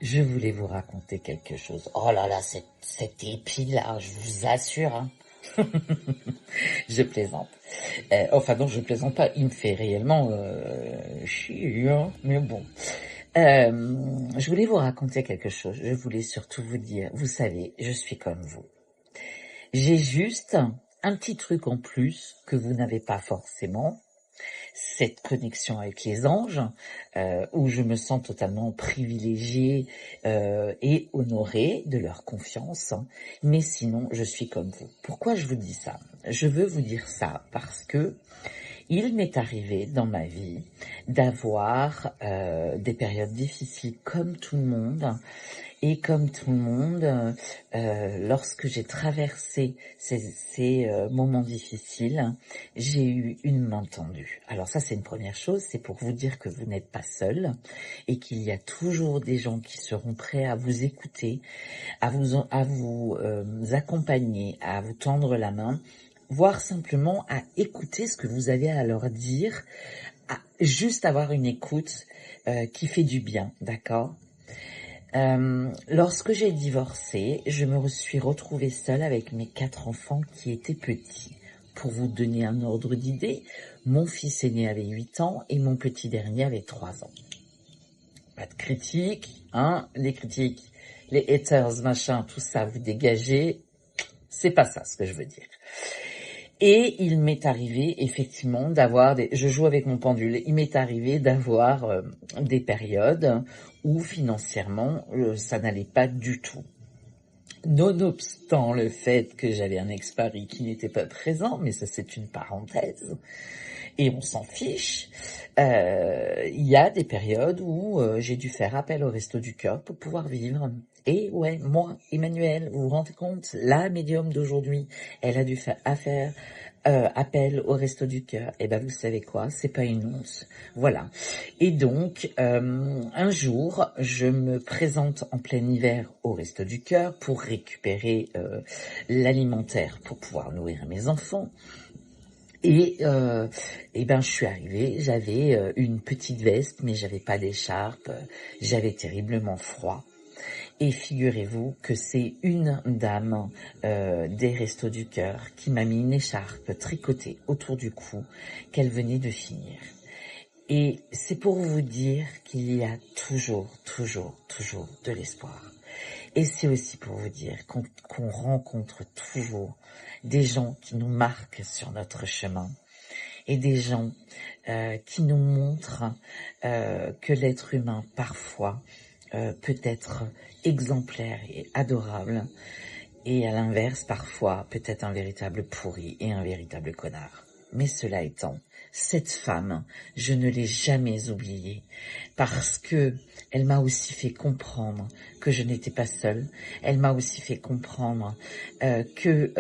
Je voulais vous raconter quelque chose. Oh là là, cet épi-là, je vous assure, hein. Je plaisante. Enfin non, je plaisante pas. Il me fait réellement chier, hein. Mais bon. Je voulais vous raconter quelque chose. Je voulais surtout vous dire, vous savez, je suis comme vous. J'ai juste un petit truc en plus que vous n'avez pas forcément. Cette connexion avec les anges, où je me sens totalement privilégiée et honorée de leur confiance. Mais sinon, je suis comme vous. Pourquoi je vous dis ça? Je veux vous dire ça parce que il m'est arrivé dans ma vie d'avoir des périodes difficiles comme tout le monde. Et comme tout le monde, lorsque j'ai traversé ces moments difficiles, j'ai eu une main tendue. Alors ça, c'est une première chose, c'est pour vous dire que vous n'êtes pas seul et qu'il y a toujours des gens qui seront prêts à vous écouter, à vous accompagner, à vous tendre la main, voire simplement à écouter ce que vous avez à leur dire, à juste avoir une écoute qui fait du bien, d'accord ? Lorsque j'ai divorcé, je me suis retrouvée seule avec mes 4 enfants qui étaient petits. Pour vous donner un ordre d'idée, mon fils aîné avait 8 ans et mon petit dernier avait 3 ans. Pas de critiques, hein, les critiques, les haters, machin, tout ça, vous dégagez. C'est pas ça ce que je veux dire. Et il m'est arrivé effectivement d'avoir je joue avec mon pendule, il m'est arrivé d'avoir des périodes où financièrement ça n'allait pas du tout. Nonobstant le fait que j'avais un ex-mari qui n'était pas présent, mais ça c'est une parenthèse, et on s'en fiche, il y a des périodes où j'ai dû faire appel au Resto du Cœur pour pouvoir vivre. Et ouais, moi, Emmanuel, vous vous rendez compte, la médium d'aujourd'hui, elle a dû faire appel au Resto du Cœur. Et ben vous savez quoi, c'est pas une honte. Voilà. Et donc, un jour, je me présente en plein hiver au Resto du Cœur pour récupérer l'alimentaire pour pouvoir nourrir mes enfants. Et ben je suis arrivée, j'avais une petite veste, mais j'avais pas d'écharpe, j'avais terriblement froid. Et figurez-vous que c'est une dame des Restos du Cœur qui m'a mis une écharpe tricotée autour du cou qu'elle venait de finir. Et c'est pour vous dire qu'il y a toujours de l'espoir. Et c'est aussi pour vous dire qu'on rencontre toujours des gens qui nous marquent sur notre chemin et des gens qui nous montrent que l'être humain parfois peut être exemplaire et adorable et à l'inverse parfois peut être un véritable pourri et un véritable connard. Mais cela étant, cette femme, je ne l'ai jamais oubliée parce que elle m'a aussi fait comprendre que je n'étais pas seule. Elle m'a aussi fait comprendre que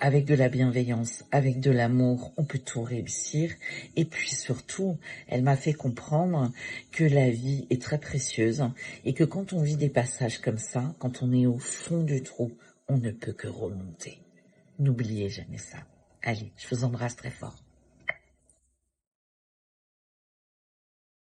avec de la bienveillance, avec de l'amour, on peut tout réussir. Et puis surtout, elle m'a fait comprendre que la vie est très précieuse et que quand on vit des passages comme ça, quand on est au fond du trou, on ne peut que remonter. N'oubliez jamais ça. Allez, je vous embrasse très fort.